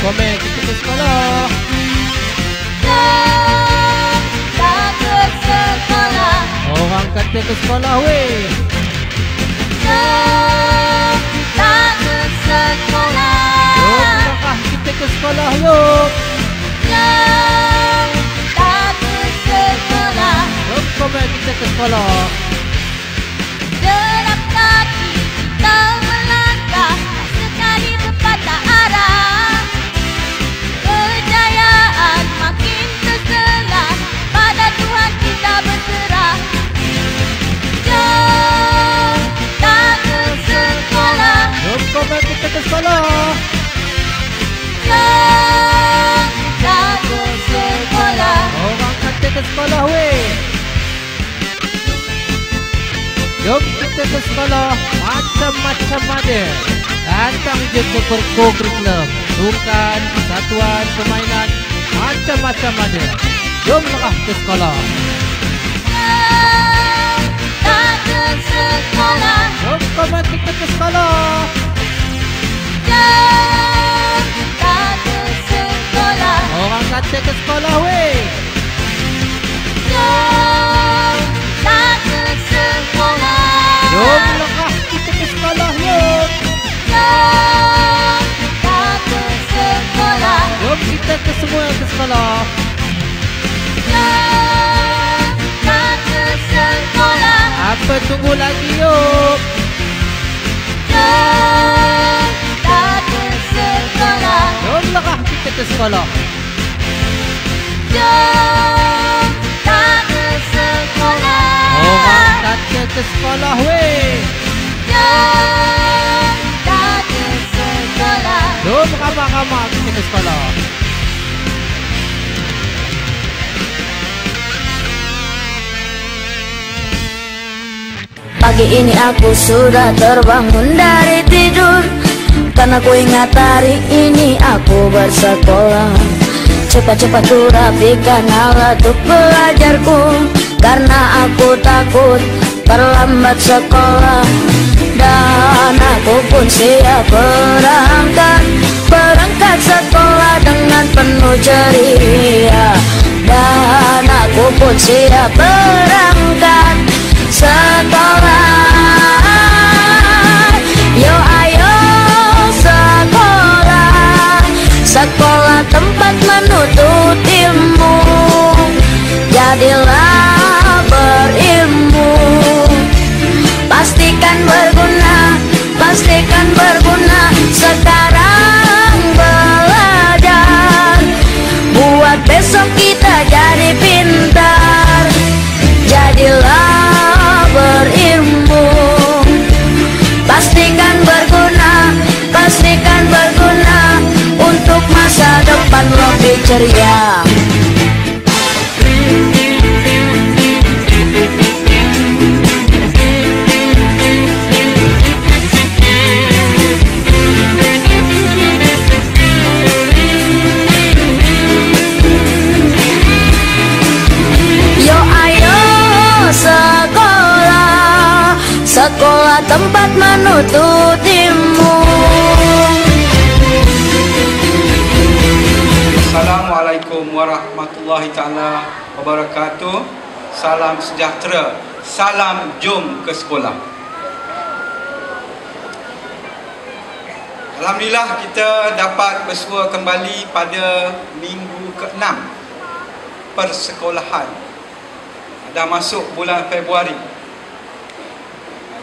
komen kita ke sekolah. Jom tak ke sekolah. Orang kata ke sekolah weh. Jom tak ke sekolah. Jom langkah kita ke sekolah yuk. Jom tak ke sekolah. Jom komen kita ke sekolah. Derap kaki kita melangkah, sekali berpatah arah. Kejayaan makin terselah, pada Tuhan kita berserah. Jom tak ke sekolah. Jom komen kita ke sekolah. Jom tak ke sekolah. Orang kata ke sekolah weh. Jom kita ke sekolah. Macam-macam ada. Datang je ke co-curriculum, sukan, satuan, permainan, macam-macam ada. Jom langkah ke sekolah. Jom tak ke sekolah. Jom komen kita ke sekolah. Jom tak ke sekolah. Orang kata ke sekolah weh. Jom tak ke sekolah. Jom langkah kita ke sekolah yuk. Jom tak ke sekolah. Jom kita ke semua ke sekolah. Jom tak ke sekolah. Apa tunggu lagi yuk. Jom tak ke sekolah. Jom langkah kita ke sekolah. Jom tak ke sekolah. Orang kata ke sekolah weh. Jom tak ke sekolah. Jom ramah-ramah kita ke sekolah. Pagi ini aku sudah terbangun dari tidur, karena ku ingat hari ini aku bersekolah. Cepat-cepat ku rapikan alat untuk belajarku, karena aku takut terlambat sekolah. Dan aku pun siap berangkat sekolah dengan penuh ceria. Dan aku pun siap berangkat sekolah. Yo ayo sekolah, sekolah tempat menuntut ilmu. Jadilah berilmu, pastikan berguna, pastikan berguna. Sekarang belajar, buat besok kita jadi pintar. Jadilah berilmu, pastikan berguna, pastikan berguna, untuk masa depan lebih ceria. Yo ayo sekolah, sekolah tempat menuntut ilmu. Assalamualaikum warahmatullahi ta'ala wabarakatuh. Salam sejahtera. Salam jom ke sekolah. Alhamdulillah kita dapat bersua kembali pada minggu ke-6 persekolahan. Dah masuk bulan Februari.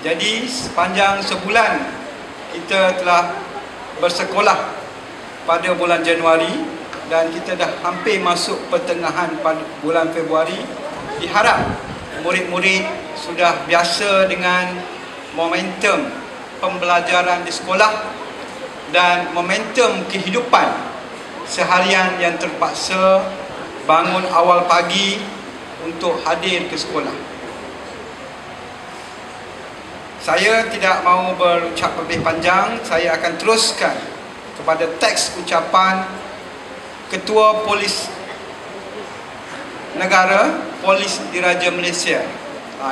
Jadi sepanjang sebulan kita telah bersekolah pada bulan Januari, dan kita dah hampir masuk pertengahan pada bulan Februari. Diharap murid-murid sudah biasa dengan momentum pembelajaran di sekolah dan momentum kehidupan seharian yang terpaksa bangun awal pagi untuk hadir ke sekolah. Saya tidak mahu berucap lebih panjang. Saya akan teruskan kepada teks ucapan Ketua Polis Negara, Polis Diraja Malaysia.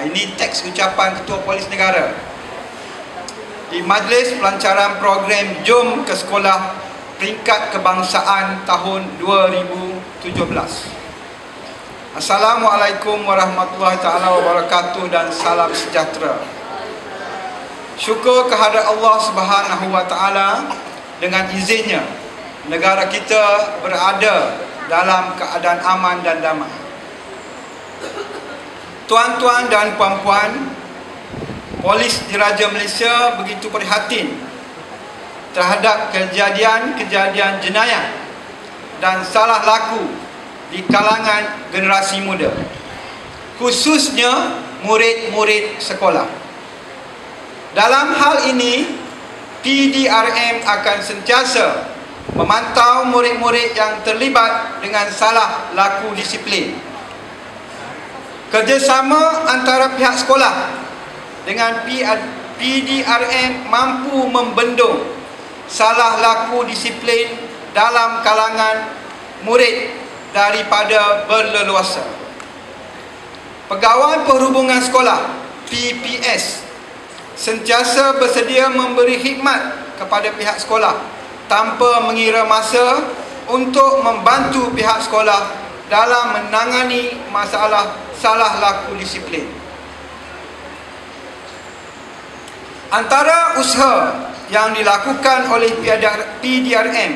Ini teks ucapan Ketua Polis Negara di Majlis Pelancaran Program Jom ke Sekolah peringkat kebangsaan tahun 2017. Assalamualaikum warahmatullahi taala wabarakatuh dan salam sejahtera. Syukur kehadrat Allah Subhanahu wa taala, dengan izinnya negara kita berada dalam keadaan aman dan damai. Tuan-tuan dan puan-puan, Polis Diraja Malaysia begitu prihatin terhadap kejadian-kejadian jenayah dan salah laku di kalangan generasi muda, khususnya murid-murid sekolah. Dalam hal ini, PDRM akan sentiasa memantau murid-murid yang terlibat dengan salah laku disiplin. Kerjasama antara pihak sekolah dengan PDRM mampu membendung salah laku disiplin dalam kalangan murid daripada berleluasa. Pegawai Perhubungan Sekolah PPS sentiasa bersedia memberi khidmat kepada pihak sekolah tanpa mengira masa untuk membantu pihak sekolah dalam menangani masalah salah laku disiplin. Antara usaha yang dilakukan oleh PDRM,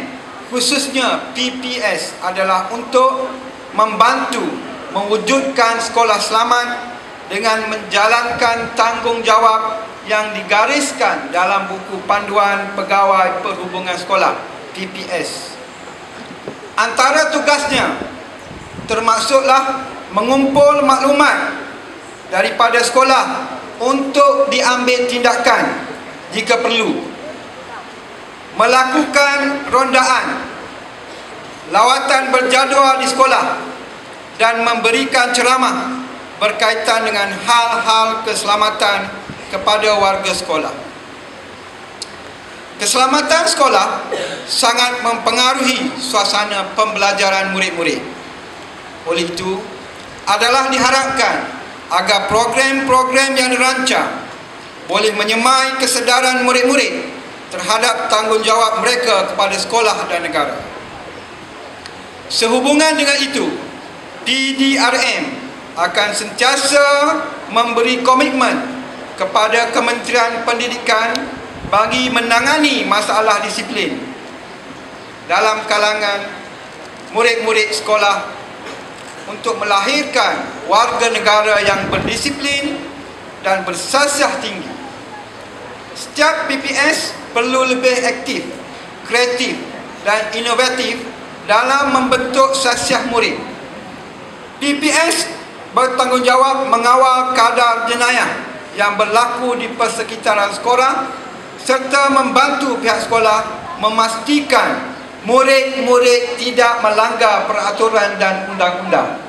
khususnya PPS, adalah untuk membantu mewujudkan sekolah selamat dengan menjalankan tanggungjawab yang digariskan dalam buku panduan Pegawai Perhubungan Sekolah PPS. Antara tugasnya termasuklah mengumpul maklumat daripada sekolah untuk diambil tindakan jika perlu, melakukan rondaan, lawatan berjadual di sekolah, dan memberikan ceramah berkaitan dengan hal-hal keselamatan kepada warga sekolah. Keselamatan sekolah sangat mempengaruhi suasana pembelajaran murid-murid. Oleh itu, adalah diharapkan agar program-program yang dirancang boleh menyemai kesedaran murid-murid terhadap tanggungjawab mereka kepada sekolah dan negara. Sehubungan dengan itu, PDRM akan sentiasa memberi komitmen kepada Kementerian Pendidikan bagi menangani masalah disiplin dalam kalangan murid-murid sekolah untuk melahirkan warga negara yang berdisiplin dan bersasiah tinggi. Setiap PPS perlu lebih aktif, kreatif dan inovatif dalam membentuk sasiah murid. PPS bertanggungjawab mengawal kadar jenayah yang berlaku di persekitaran sekolah serta membantu pihak sekolah memastikan murid-murid tidak melanggar peraturan dan undang-undang.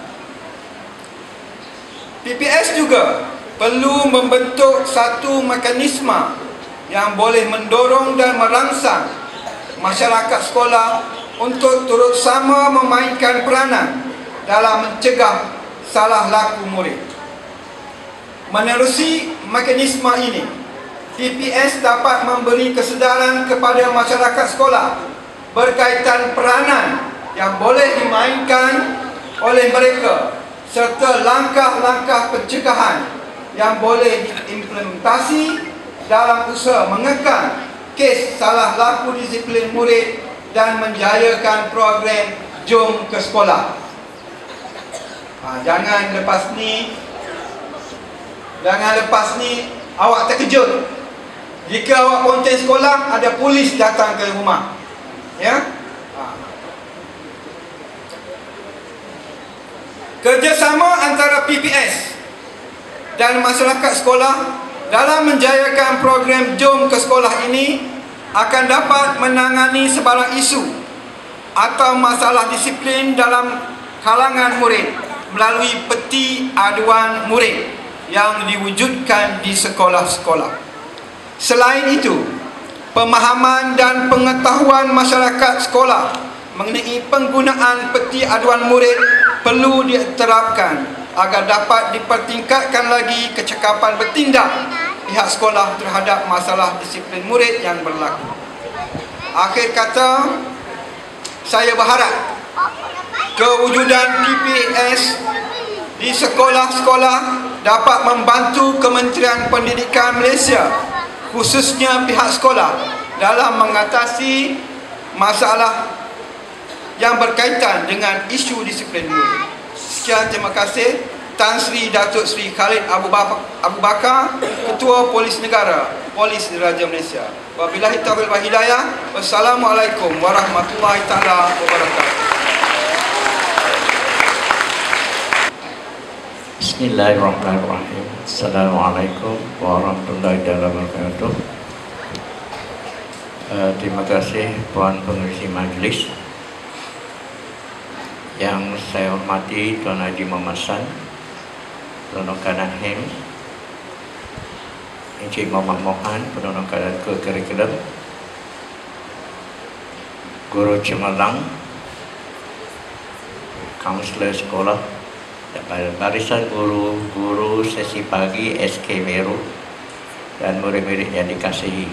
PPS juga perlu membentuk satu mekanisme yang boleh mendorong dan merangsang masyarakat sekolah untuk turut sama memainkan peranan dalam mencegah salah laku murid. Menerusi mekanisme ini, PPS dapat memberi kesedaran kepada masyarakat sekolah berkaitan peranan yang boleh dimainkan oleh mereka serta langkah-langkah pencegahan yang boleh diimplementasi dalam usaha mengekang kes salah laku disiplin murid dan menjayakan program Jom ke Sekolah. Jangan lepas ni awak terkejut jika awak konten sekolah ada polis datang ke rumah. Ya? Kerjasama antara PPS dan masyarakat sekolah dalam menjayakan program Jom ke Sekolah ini akan dapat menangani sebarang isu atau masalah disiplin dalam kalangan murid melalui peti aduan murid yang diwujudkan di sekolah-sekolah. Selain itu, pemahaman dan pengetahuan masyarakat sekolah mengenai penggunaan peti aduan murid perlu diterapkan agar dapat dipertingkatkan lagi kecekapan bertindak pihak sekolah terhadap masalah disiplin murid yang berlaku. Akhir kata, Saya berharap kewujudan PPS di sekolah-sekolah dapat membantu Kementerian Pendidikan Malaysia, khususnya pihak sekolah, dalam mengatasi masalah yang berkaitan dengan isu disiplin murid. Sekian, terima kasih. Tan Sri Datuk Sri Khalid Abu Bakar, Ketua Polis Negara, Polis Diraja Malaysia. Wabillahi taufiq wal hidayah. Wassalamualaikum warahmatullahi taala wabarakatuh. Bismillahirrahmanirrahim. Assalamualaikum warahmatullahi wabarakatuh. Terima kasih Puan Pengerusi Majlis. Yang saya hormati Tuan Haji Muhammad San, Penolong Kanan HEM, Encik Muhammad Mohan, Penolong Kanan Kurikulum, Guru Cemerlang, Kaunselor Sekolah, barisan guru-guru sesi pagi SK Meru, dan murid-murid yang dikasihi.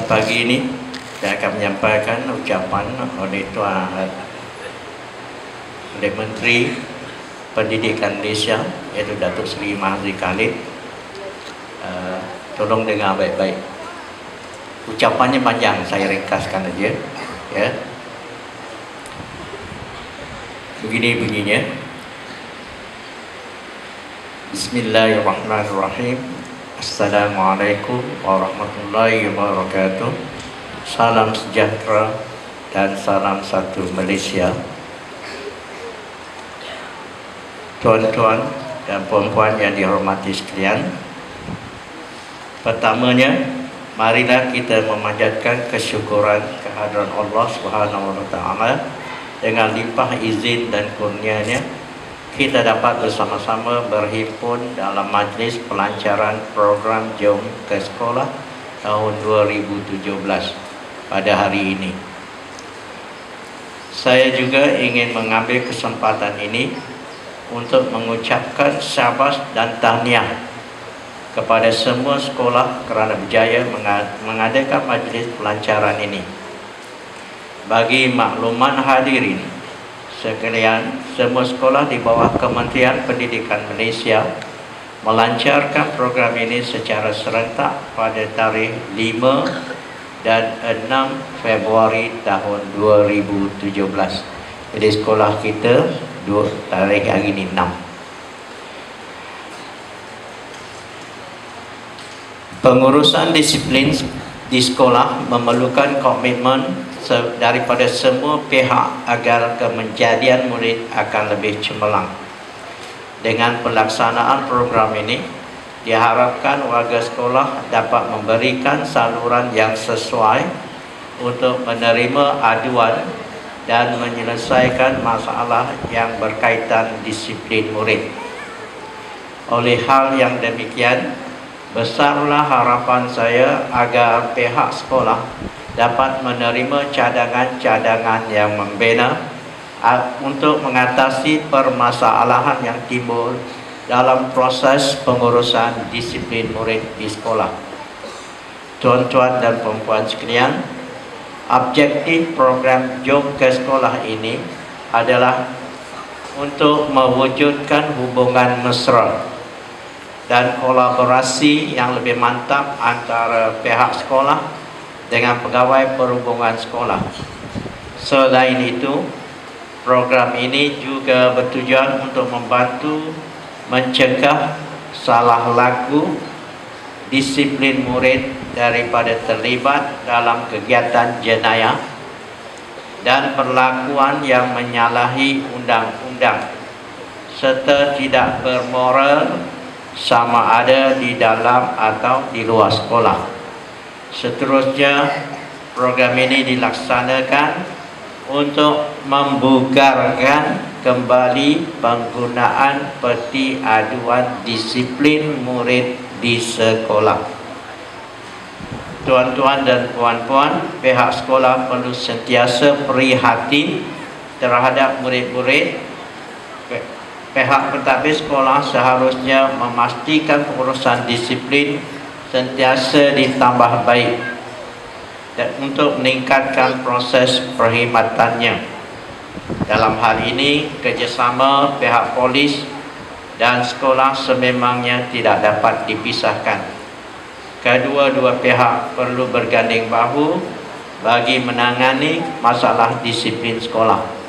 Pagi ini saya akan menyampaikan ucapan oleh Menteri Pendidikan Malaysia, iaitu Datuk Seri Mahathir Khalid. Tolong dengar baik-baik. Ucapannya panjang, saya ringkaskan saja. Ya. Begini bunyinya. Bismillahirrahmanirrahim. Assalamualaikum warahmatullahi wabarakatuh. Salam sejahtera dan salam satu Malaysia. Tuan-tuan dan puan-puan yang dihormati sekalian, pertamanya marilah kita memanjatkan kesyukuran kehadiran Allah Subhanahu wa taala. Dengan limpah izin dan kurnia-Nya, kita dapat bersama-sama berhimpun dalam majlis pelancaran program Jom ke Sekolah tahun 2017 pada hari ini. Saya juga ingin mengambil kesempatan ini untuk mengucapkan syabas dan tahniah kepada semua sekolah kerana berjaya mengadakan majlis pelancaran ini. Bagi makluman hadirin sekalian, semua sekolah di bawah Kementerian Pendidikan Malaysia melancarkan program ini secara serentak pada tarikh 5 dan 6 Februari tahun 2017. Jadi sekolah kita tarikh hari ini 6. Pengurusan disiplin di sekolah memerlukan komitmen daripada semua pihak agar kejadian murid akan lebih cemerlang. Dengan pelaksanaan program ini, diharapkan warga sekolah dapat memberikan saluran yang sesuai untuk menerima aduan dan menyelesaikan masalah yang berkaitan disiplin murid. Oleh hal yang demikian, besarlah harapan saya agar pihak sekolah dapat menerima cadangan-cadangan yang membina untuk mengatasi permasalahan yang timbul dalam proses pengurusan disiplin murid di sekolah. Tuan-tuan dan puan-puan sekalian, objektif program Jom ke Sekolah ini adalah untuk mewujudkan hubungan mesra dan kolaborasi yang lebih mantap antara pihak sekolah dengan pegawai perhubungan sekolah. Selain itu, program ini juga bertujuan untuk membantu mencegah salah laku disiplin murid daripada terlibat dalam kegiatan jenayah dan perlakuan yang menyalahi undang-undang serta tidak bermoral sama ada di dalam atau di luar sekolah. Seterusnya, program ini dilaksanakan untuk membugarkan kembali penggunaan peti aduan disiplin murid di sekolah. Tuan-tuan dan puan-puan, pihak sekolah perlu sentiasa prihatin terhadap murid-murid. Pihak pentadbir sekolah seharusnya memastikan pengurusan disiplin sentiasa ditambah baik dan untuk meningkatkan proses perkhidmatannya. Dalam hal ini, kerjasama pihak polis dan sekolah sememangnya tidak dapat dipisahkan. Kedua-dua pihak perlu bergandeng bahu bagi menangani masalah disiplin sekolah.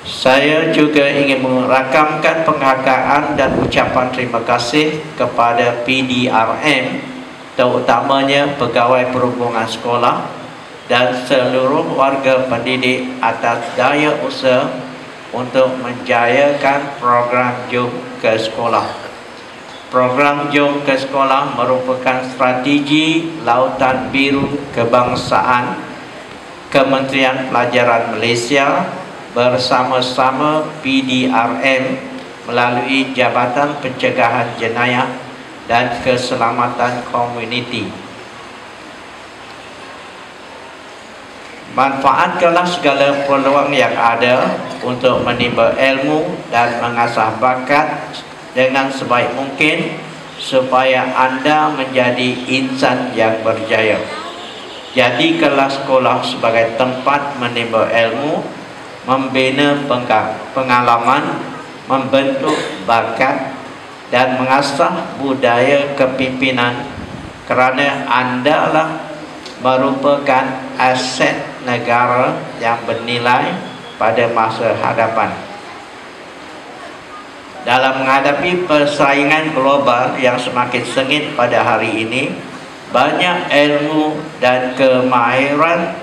Saya juga ingin merakamkan penghargaan dan ucapan terima kasih kepada PDRM, terutamanya pegawai perhubungan sekolah dan seluruh warga pendidik atas daya usaha untuk menjayakan program Jom ke Sekolah. Program Jom ke Sekolah merupakan strategi Lautan Biru Kebangsaan Kementerian Pelajaran Malaysia bersama-sama PDRM melalui Jabatan Pencegahan Jenayah dan Keselamatan Komuniti. Manfaatkanlah segala peluang yang ada untuk menimba ilmu dan mengasah bakat dengan sebaik mungkin supaya anda menjadi insan yang berjaya. Jadikanlah sekolah sebagai tempat menimba ilmu, membina pengalaman, membentuk bakat dan mengasah budaya kepimpinan, kerana anda lah merupakan aset negara yang bernilai pada masa hadapan. Dalam menghadapi persaingan global yang semakin sengit pada hari ini, banyak ilmu dan kemahiran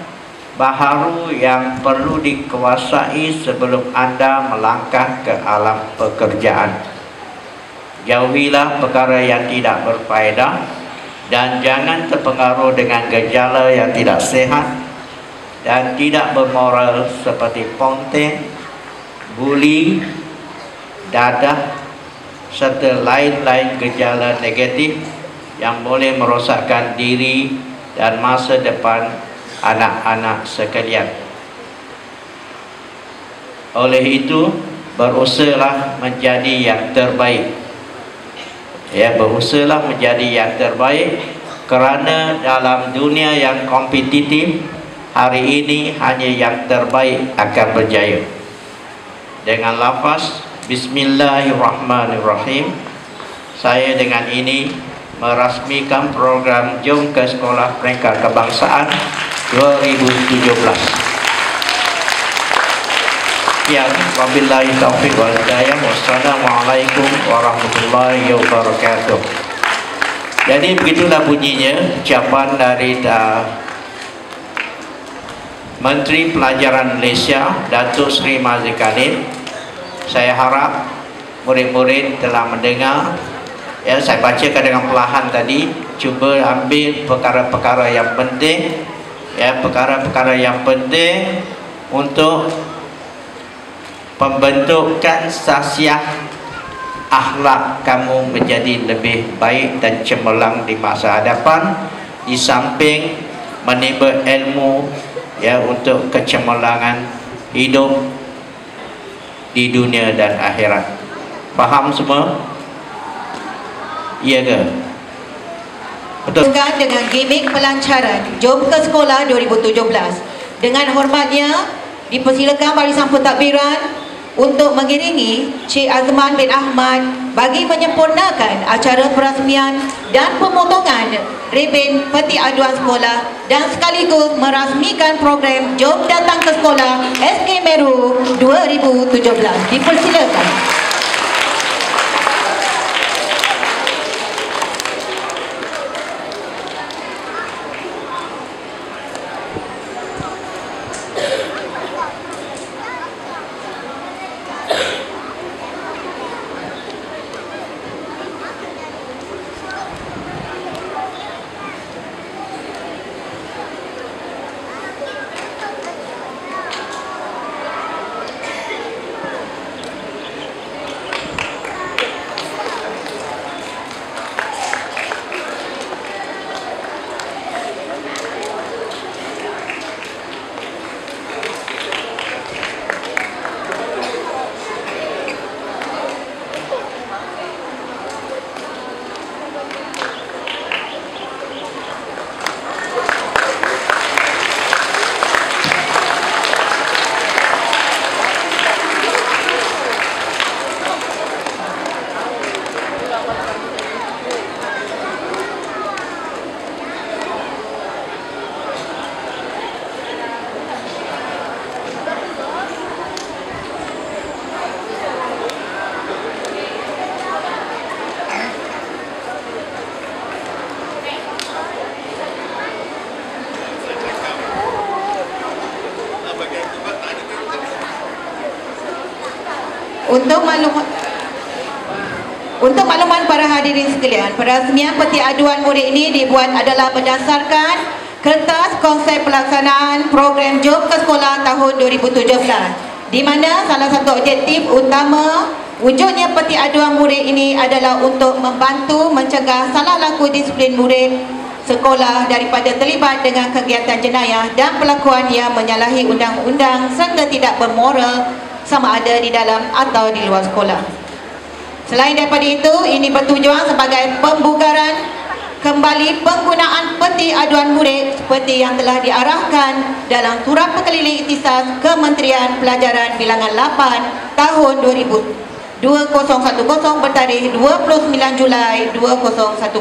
baharu yang perlu dikuasai sebelum anda melangkah ke alam pekerjaan. Jauhilah perkara yang tidak berfaedah dan jangan terpengaruh dengan gejala yang tidak sehat dan tidak bermoral seperti ponting, buli, dadah serta lain-lain gejala negatif yang boleh merosakkan diri dan masa depan anak-anak sekalian. Oleh itu, berusahalah menjadi yang terbaik. Berusahalah menjadi yang terbaik, kerana dalam dunia yang kompetitif hari ini hanya yang terbaik akan berjaya. Dengan lafaz Bismillahirrahmanirrahim, saya dengan ini merasmikan program Jom ke Sekolah Peringkat Kebangsaan 2017. Sekian, wabillahi taufiq wal hidayah. Wassalamualaikum warahmatullahi wabarakatuh. Jadi begitulah bunyinya ucapan dari Menteri Pelajaran Malaysia, Datuk Seri Mazli Khalid. Saya harap murid-murid telah mendengar. Saya bacakan dengan perlahan tadi. Cuba ambil perkara-perkara yang penting, perkara-perkara yang penting untuk pembentukan sasiah akhlak kamu menjadi lebih baik dan cemerlang di masa hadapan, di samping menimba ilmu untuk kecemerlangan hidup di dunia dan akhirat. Faham semua? Iya ke? Betul. Dengan gimmick pelancaran Jom ke Sekolah 2017. Dengan hormatnya dipersilakan barisan pentadbiran untuk mengiringi Cik Azman bin Ahmad bagi menyempurnakan acara perasmian dan pemotongan reben peti aduan sekolah dan sekaligus merasmikan program Jom Datang ke Sekolah SK Meru 2017. Dipersilakan. Untuk makluman para hadirin sekalian, perasmian peti aduan murid ini dibuat adalah berdasarkan kertas konsep pelaksanaan program Jom ke Sekolah tahun 2017, di mana salah satu objektif utama wujudnya peti aduan murid ini adalah untuk membantu mencegah salah laku disiplin murid sekolah daripada terlibat dengan kegiatan jenayah dan perlakuan yang menyalahi undang-undang serta tidak bermoral sama ada di dalam atau di luar sekolah. Selain daripada itu, ini bertujuan sebagai pembugaran kembali penggunaan peti aduan murid seperti yang telah diarahkan dalam Surat Pekeliling Ikhtisas Kementerian Pelajaran Bilangan 8 tahun 2010 bertarikh 29 Julai 2010.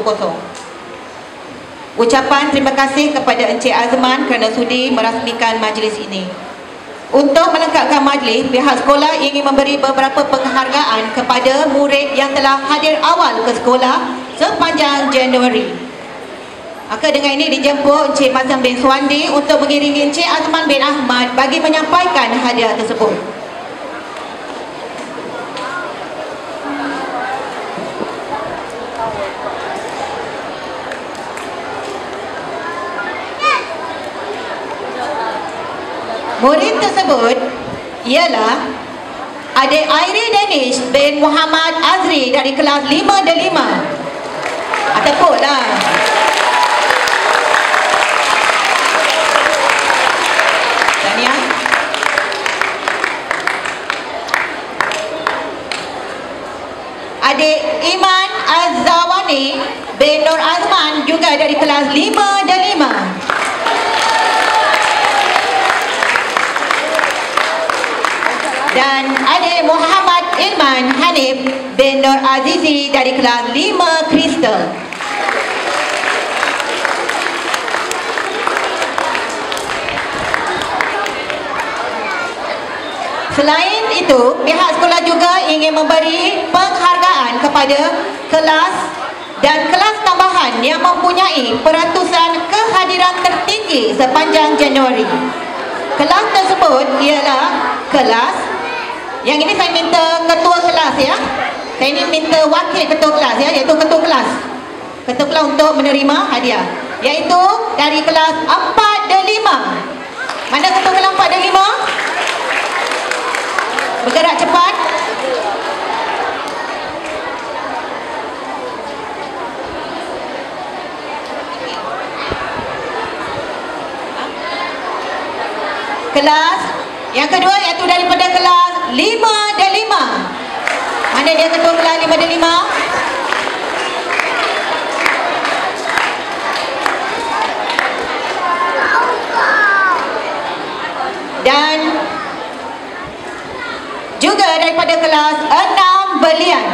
Ucapan terima kasih kepada Encik Azman kerana sudi merasmikan majlis ini. Untuk melengkapkan majlis, pihak sekolah ingin memberi beberapa penghargaan kepada murid yang telah hadir awal ke sekolah sepanjang Januari. Maka dengan ini dijemput Encik Mazam bin Suwandi untuk mengiringi Encik Azman bin Ahmad bagi menyampaikan hadiah tersebut. Murid tersebut ialah adik Airi Danish bin Muhammad Azri dari kelas 5D5. Tepuklah. Tahniah. Adik Iman Azawani bin Nur Azman juga dari kelas 5D5. Dan adik Muhammad Ilman Hanif bin Nur Azizi dari kelas 5 Kristal. Selain itu, pihak sekolah juga ingin memberi penghargaan kepada kelas dan kelas tambahan yang mempunyai peratusan kehadiran tertinggi sepanjang Januari. Kelas tersebut ialah kelas yang ini saya minta ketua kelas ya. Saya ini minta wakil ketua kelas ya, iaitu ketua kelas. Ketua kelas untuk menerima hadiah, iaitu dari kelas 4D5. Mana ketua kelas 4D5? Bergerak cepat. Kelas yang kedua iaitu daripada kelas 5D5. Mana dia ketua kelas 5D5? Dan juga daripada kelas 6 Belian.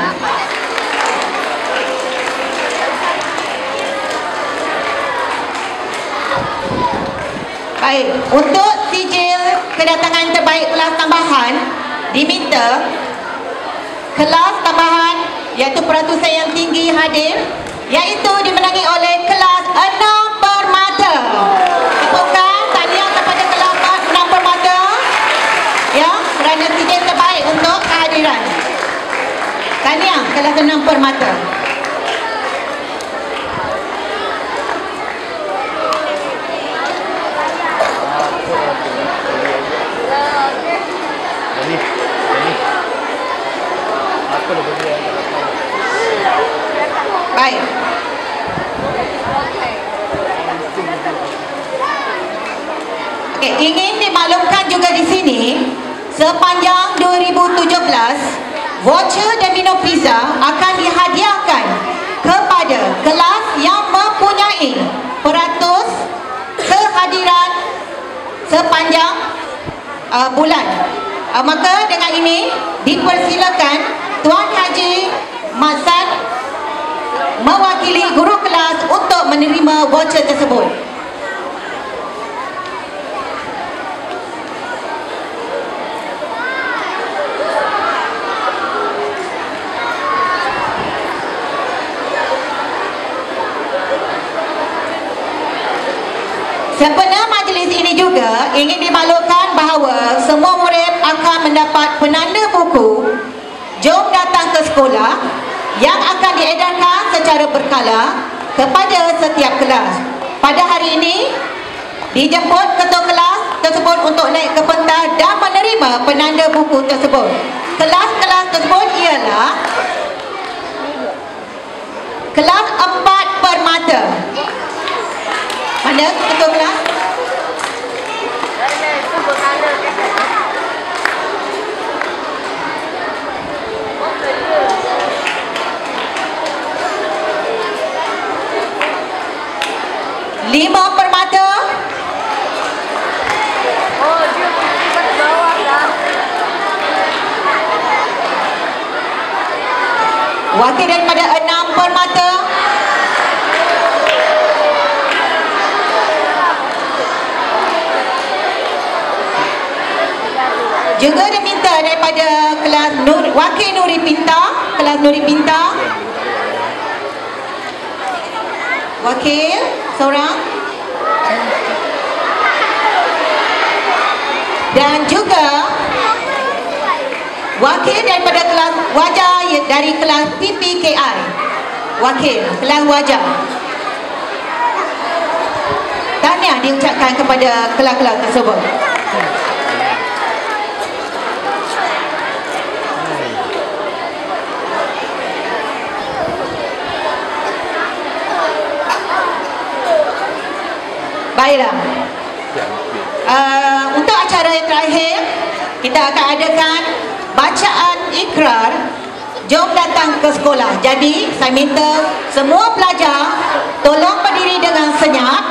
Baik, untuk sijil kedatangan terbaik kelas tambahan diminta kelas tambahan iaitu peratusan yang tinggi hadir, iaitu dimenangi oleh kelas 6 Permata. Tepukan tahniah kepada kelas 6 Permata ya, kerana sijil terbaik untuk kehadiran. Tahniah kelas 6 Permata. Baik. Okey, ingin dimaklumkan juga di sini sepanjang 2017 voucher Domino Pizza akan dihadiahkan kepada kelas yang mempunyai peratus kehadiran sepanjang bulan. Maka dengan ini dipersilakan Tuan Haji Mazan mewakili guru kelas untuk menerima voucher tersebut. Sempena majlis ini juga ingin dimaklumkan bahawa semua murid akan mendapat penanda buku Jom datang ke sekolah yang akan diedarkan secara berkala kepada setiap kelas. Pada hari ini, dijemput ketua kelas tersebut untuk naik ke pentas dan menerima penanda buku tersebut. Kelas-kelas tersebut ialah kelas 4 Permata. Mana ketua kelas? Lima Permata. Wakil daripada 6 Permata. Juga diminta daripada kelas Wakil Nuri Pinta, kelas Nuri Pinta. Wakil seorang. Dan juga wakil daripada kelas wajah dari kelas PPKI. Wakil kelas wajah. Tahniah diucapkan kepada kelas-kelas tersebut. Baiklah. Untuk acara yang terakhir, kita akan adakan bacaan ikrar jom datang ke sekolah. Jadi, saya minta semua pelajar tolong berdiri dengan senyap.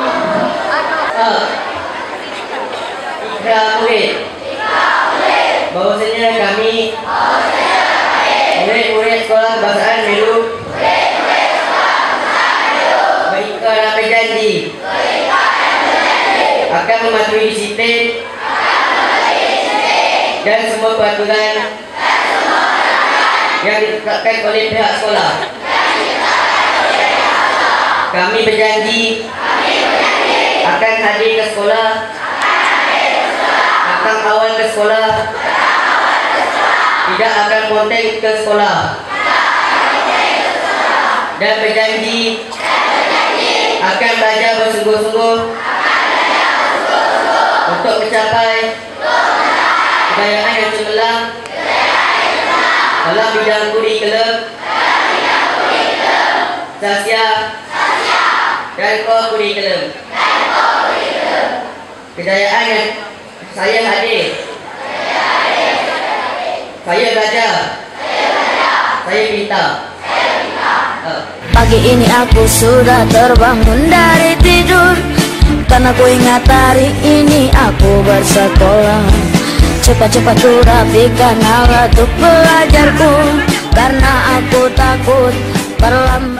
Ikrar murid. Bahawasanya kami murid-murid sekolah kebangsaan Melu berikrar dan berjanji akan mematuhi disiplin dan semua peraturan yang ditetapkan oleh pihak sekolah. Kami berjanji akan hadir ke sekolah, datang awal ke sekolah, tidak akan kontak ke sekolah, dan berjanji akan belajar bersungguh-sungguh untuk mencapai kejayaan yang cemerlang dalam bidang kurikulum, sosial dan kurikulum. Kejayaan yang saya hadir, saya belajar, saya minta. Pagi ini aku sudah terbangun dari tidur, karena ku ingat hari ini aku bersekolah. Cepat-cepat ku rapikan alat untuk belajarku, karena aku takut terlambat.